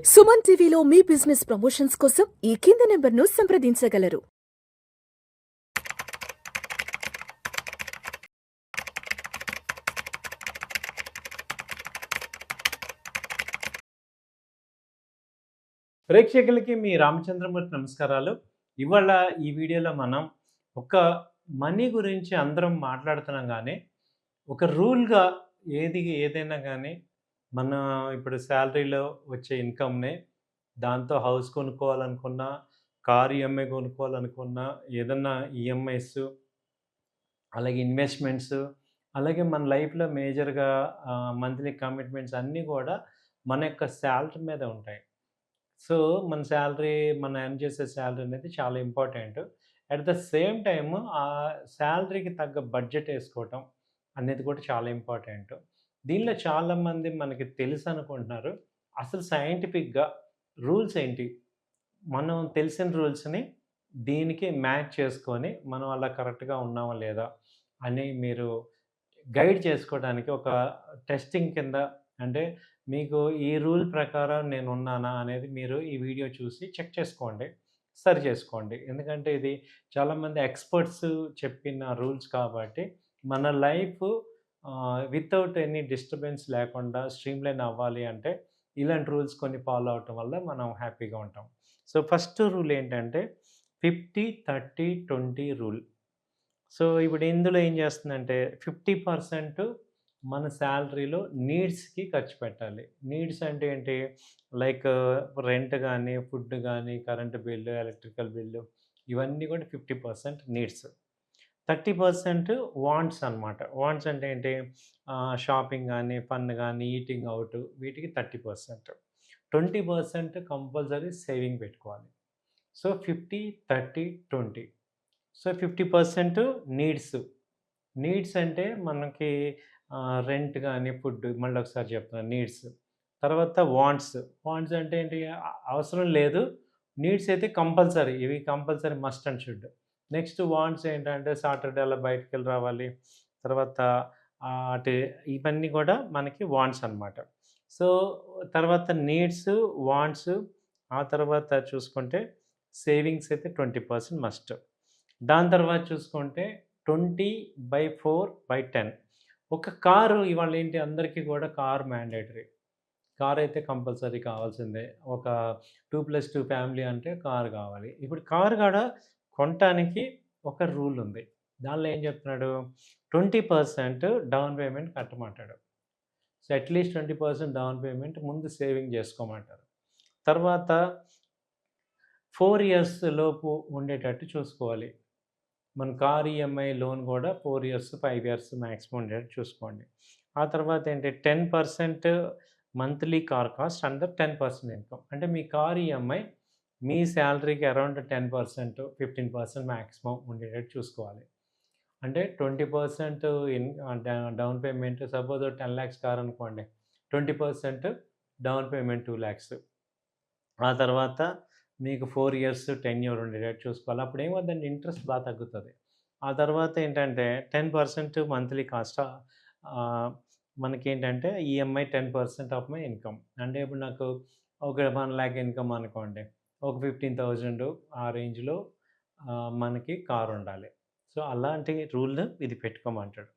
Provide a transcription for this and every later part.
సుమన్ టీవీలో మీ business promotions కోసం ఈ కింది నెంబర్ను సంప్రదించగలరు. ప్రేక్షకులకి మీ రామచంద్రమూర్తి నమస్కారాలు. ఇవాళ ఈ వీడియోలో మనం ఒక మనీ గురించి అందరం మాట్లాడుతున్నాం కానీ ఒక రూల్గా ఏదైనా కానీ మన ఇప్పుడు శాలరీలో వచ్చే ఇన్కమ్ని దాంతో హౌస్ కొనుక్కోవాలనుకున్నా, కార్ ఈఎంఐ కొనుక్కోవాలనుకున్నా, ఏదన్నా ఈఎంఐస్, అలాగే ఇన్వెస్ట్మెంట్స్, అలాగే మన లైఫ్లో మేజర్గా మంత్లీ కమిట్మెంట్స్ అన్నీ కూడా మన యొక్క శాలరీ మీద ఉంటాయి. సో మన శాలరీ, మనం ఎర్న్ చేసే శాలరీ అనేది చాలా important. At the same time ఆ శాలరీకి తగ్గ బడ్జెట్ వేసుకోవటం అనేది కూడా చాలా ఇంపార్టెంట్. దీనిలో చాలామంది మనకి తెలుసు అనుకుంటున్నారు. అసలు సైంటిఫిక్గా రూల్స్ ఏంటి, మనం తెలిసిన రూల్స్ని దీనికి మ్యాచ్ చేసుకొని మనం అలా కరెక్ట్గా ఉన్నామా లేదా అని మీరు గైడ్ చేసుకోవడానికి ఒక టెస్టింగ్ కింద, అంటే మీకు ఈ రూల్ ప్రకారం నేను ఉన్నానా అనేది మీరు ఈ వీడియో చూసి చెక్ చేసుకోండి, సరి చేసుకోండి. ఎందుకంటే ఇది చాలామంది ఎక్స్పర్ట్స్ చెప్పిన రూల్స్ కాబట్టి మన లైఫ్ వితౌట్ ఎనీ డిస్టర్బెన్స్ లేకుండా స్ట్రీమ్లైన్ అవ్వాలి అంటే ఇలాంటి రూల్స్ కొన్ని ఫాలో అవటం వల్ల మనం హ్యాపీగా ఉంటాం. సో ఫస్ట్ రూల్ ఏంటంటే 50-30-20 రూల్. సో ఇప్పుడు ఇందులో ఏం చేస్తుందంటే 50% మన శాలరీలో నీడ్స్కి ఖర్చు పెట్టాలి. నీడ్స్ అంటే ఏంటి, లైక్ రెంట్ కానీ, ఫుడ్ కానీ, కరెంటు బిల్లు, ఎలక్ట్రికల్ బిల్లు, ఇవన్నీ కూడా 50% నీడ్స్. 30% వాంట్స్ అనమాట. వాంట్స్ అంటే ఏంటి, షాపింగ్ కానీ, ఫన్ కానీ, ఈటింగ్ అవుట్, వీటికి 30%. 20% కంపల్సరీ సేవింగ్ పెట్టుకోవాలి. సో 50-30-20. So 50% needs. నీడ్స్ అంటే మనకి రెంట్ కానీ, ఫుడ్, మళ్ళీ ఒకసారి చెప్తున్నాను నీడ్స్. తర్వాత వాంట్స్. వాంట్స్ అంటే ఏంటి, అవసరం లేదు. నీడ్స్ అయితే కంపల్సరీ, ఇవి compulsory must and should. Next wants ఏంటంటే సాటర్డే అలా బయటికి వెళ్ళి రావాలి. తర్వాత అటు ఇవన్నీ కూడా మనకి వాంట్స్ అనమాట. సో తర్వాత నీడ్స్, వాంట్స్, ఆ తర్వాత చూసుకుంటే సేవింగ్స్ అయితే 20% మస్ట్. దాని తర్వాత చూసుకుంటే 20/4/10. ఒక కారు ఇవాళ ఏంటి, అందరికీ కూడా కార్ మ్యాండేటరీ. కార్ అయితే కంపల్సరీ కావాల్సిందే. ఒక 2+2 ఫ్యామిలీ అంటే కారు కావాలి. ఇప్పుడు కారు కూడా కొనటానికి ఒక రూల్ ఉంది. దానిలో ఏం చెప్తున్నాడు, 20% డౌన్ పేమెంట్ కట్టమంటాడు. సో అట్లీస్ట్ 20% డౌన్ పేమెంట్ ముందు సేవింగ్ చేసుకోమంటారు. తర్వాత 4 years లోపు ఉండేటట్టు చూసుకోవాలి. మన కార్ ఈఎంఐ లోన్ కూడా 4 years, 5 years మ్యాక్సిమం ఉండేటట్టు చూసుకోండి. ఆ తర్వాత ఏంటి, 10% monthly car cost under 10% income. అంటే మీ కార్ ఈఎంఐ మీ శాలరీకి అరౌండ్ 10%, 15% మ్యాక్సిమం ఉండేటట్టు చూసుకోవాలి. అంటే 20% down payment. Suppose 10 lakhs car అనుకోండి, 20% డౌన్ పేమెంట్ 2 lakhs. ఆ తర్వాత మీకు 4 years టెన్యూర్ ఉండేటట్టు చూసుకోవాలి. అప్పుడు ఏమవుతుందంటే ఇంట్రెస్ట్ బాగా తగ్గుతుంది. ఆ తర్వాత ఏంటంటే 10% మంత్లీ కాస్ట్. మనకేంటంటే ఈఎంఐ 10% ఆఫ్ మై ఇన్కమ్. అంటే ఇప్పుడు నాకు ఒక 1 lakh ఇన్కమ్ అనుకోండి, ఒక 15,000 ఆ రేంజ్లో మనకి కారు ఉండాలి. సో అలాంటి రూల్ ఇది పెట్టుకోమంటాడు.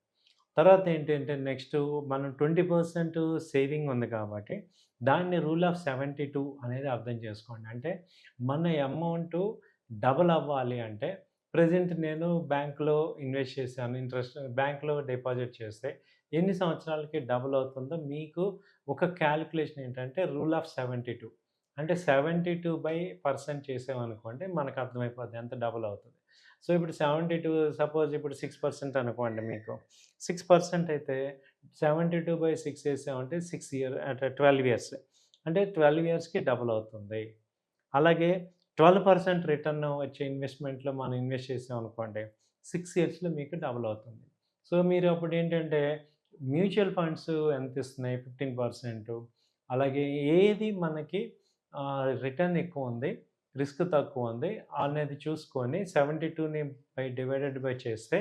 తర్వాత ఏంటంటే నెక్స్ట్ మనం 20% సేవింగ్ ఉంది కాబట్టి దాన్ని రూల్ ఆఫ్ 72 అనేది అర్థం చేసుకోండి. అంటే మన అమౌంట్ డబుల్ అవ్వాలి అంటే, ప్రెజెంట్ నేను బ్యాంక్లో ఇన్వెస్ట్ చేశాను, ఇంట్రెస్ట్ బ్యాంక్లో డిపాజిట్ చేస్తే ఎన్ని సంవత్సరాలకి డబుల్ అవుతుందో మీకు ఒక క్యాలిక్యులేషన్ ఏంటంటే రూల్ ఆఫ్ 72. అంటే 72% చేసామనుకోండి మనకు అర్థమైపోద్ది ఎంత డబుల్ అవుతుంది. సో ఇప్పుడు 72, సపోజ్ ఇప్పుడు 6% అనుకోండి, మీకు 6% అయితే 72/6 వేసామంటే 6 year అంటే 12 years, అంటే 12 yearsకి డబుల్ అవుతుంది. అలాగే 12% రిటర్న్ వచ్చే ఇన్వెస్ట్మెంట్లో మనం ఇన్వెస్ట్ చేసామనుకోండి, 6 yearsలో మీకు డబుల్ అవుతుంది. సో మీరు అప్పుడు ఏంటంటే మ్యూచువల్ ఫండ్స్ ఎంత ఇస్తున్నాయి, 15%. అలాగే ఏది మనకి రిటర్న్ ఎక్కువ ఉంది, రిస్క్ తక్కువ ఉంది అనేది చూసుకొని 72ని డివైడెడ్ బై చేస్తే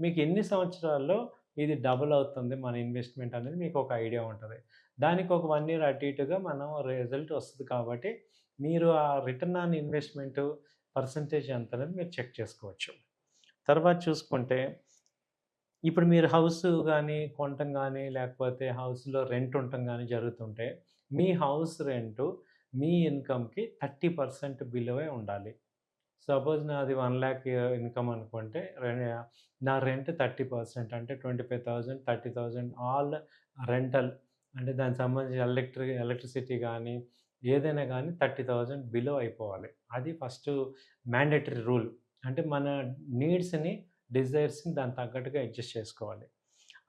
మీకు ఎన్ని సంవత్సరాల్లో ఇది డబుల్ అవుతుంది మన ఇన్వెస్ట్మెంట్ అనేది మీకు ఒక ఐడియా ఉంటుంది. దానికి ఒక 1 ఇయర్ అటు ఇటుగా మనం రిజల్ట్ వస్తది కాబట్టి, మీరు ఆ రిటర్న్ ఆన్ ఇన్వెస్ట్‌మెంట్ పర్సెంటేజ్ ఎంత అనేది మీరు చెక్ చేసుకోవచ్చు. తర్వాత చూసుకుంటే, ఇప్పుడు మీరు హౌస్ గానీ, కొనటం గానీ, లేకపోతే హౌస్‌లో రెంట్ ఉండటం గానీ జరుగుతుంటే, మీ హౌస్ రెంటు మీ ఇన్‌కమ్‌కి 30% బిలోవే ఉండాలి. సపోజ్ నాది 1,00,000 ఇన్‌కమ్ అనుకుంటే, నా రెంట్ 30% అంటే 25,000, 30,000 ఆల్ రెంటల్ అంటే దానికి సంబంధించి ఎలక్ట్రిసిటీ గానీ, ఏదైనా గానీ 30,000 బిలో అయిపోవాలి. అది ఫస్టు మ్యాండేటరీ రూల్. అంటే మన నీడ్స్‌ని, డిజైర్స్‌ని దానికి తగ్గట్టుగా అడ్జస్ట్ చేసుకోవాలి.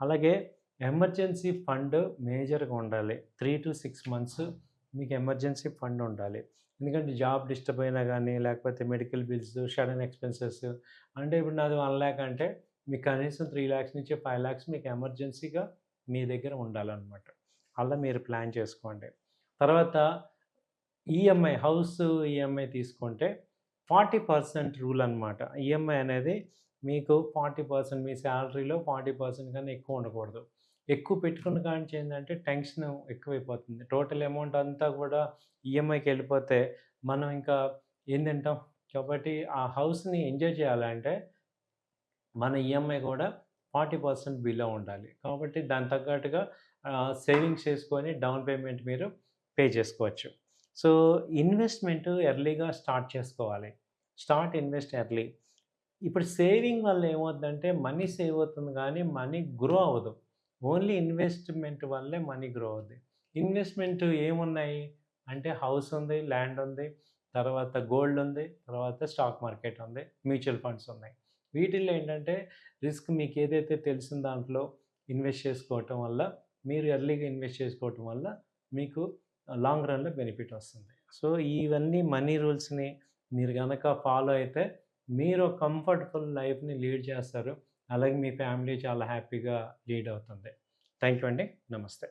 అలాగే ఎమర్జెన్సీ ఫండ్ మేజర్‌గా ఉండాలి. 3-6 మంత్స్ మీకు ఎమర్జెన్సీ ఫండ్ ఉండాలి. ఎందుకంటే జాబ్ డిస్టర్బ్ అయినా గానీ, లేకపోతే మెడికల్ బిల్స్, సడెన్ ఎక్స్‌పెన్సెస్ అంటే ఇప్పుడు నాది 1,00,000 అంటే మీకు కనీసం 3,00,000 నుంచి 5,00,000 మీకు ఎమర్జెన్సీగా మీ దగ్గర ఉండాలనమాట. అలా మీరు ప్లాన్ చేసుకోండి. తర్వాత ఈఎంఐ, హౌస్ ఈఎంఐ తీసుకుంటే 40% రూల్ అనమాట. ఈఎంఐ అనేది మీకు 40% మీ సాలరీలో 40% కన్నా ఎక్కువ ఉండకూడదు. ఎక్కువ పెట్టుకున్న కానించి ఏందంటే టెన్షన్ ఎక్కువైపోతుంది. టోటల్ అమౌంట్ అంతా కూడా ఈఎంఐకెళ్ళిపోతే మనం ఇంకా ఏం తింటాం? కాబట్టి ఆ హౌస్‌ని ఎంజాయ్ చేయాలంటే మన ఈఎంఐ కూడా 40% బిలో ఉండాలి. కాబట్టి దానికి తగ్గట్టుగా సేవింగ్స్ చేసుకొని డౌన్ పేమెంట్ మీరు పే చేసుకోవచ్చు. సో, ఇన్వెస్ట్‌మెంట్ ఎర్లీగా స్టార్ట్ చేసుకోవాలి. Invest early. ఇప్పుడు సేవింగ్ వల్ల ఏమవుద్దంటే మనీ సేవ్ అవుతుంది గానీ, మనీ గ్రో అవ్వదు. ఓన్లీ ఇన్వెస్ట్‌మెంట్ వల్లే మనీ గ్రో అవుద్ది. ఇన్వెస్ట్‌మెంట్ ఏమున్నాయి అంటే హౌస్ ఉంది, ల్యాండ్ ఉంది, తర్వాత గోల్డ్ ఉంది, తర్వాత స్టాక్ మార్కెట్ ఉంది, మ్యూచువల్ ఫండ్స్ ఉన్నాయి. వీటిల్లో ఏంటంటే రిస్క్ మీకు ఏదైతే తెలిసిన దాంట్లో ఇన్వెస్ట్ చేసుకోవటం వల్ల, మీరు ఎర్లీగా ఇన్వెస్ట్ చేసుకోవటం వల్ల మీకు లాంగ్ రన్‌లో బెనిఫిట్ వస్తుంది. సో, ఇవన్నీ మనీ రూల్స్‌ని మీరు గనక ఫాలో అయితే మీరు కంఫర్టబుల్ లైఫ్‌ని లీడ్ చేస్తారు. అలాగే మీ ఫ్యామిలీ చాలా హ్యాపీగా లీడ్ అవుతుంది. థాంక్ యూ అండి. నమస్తే.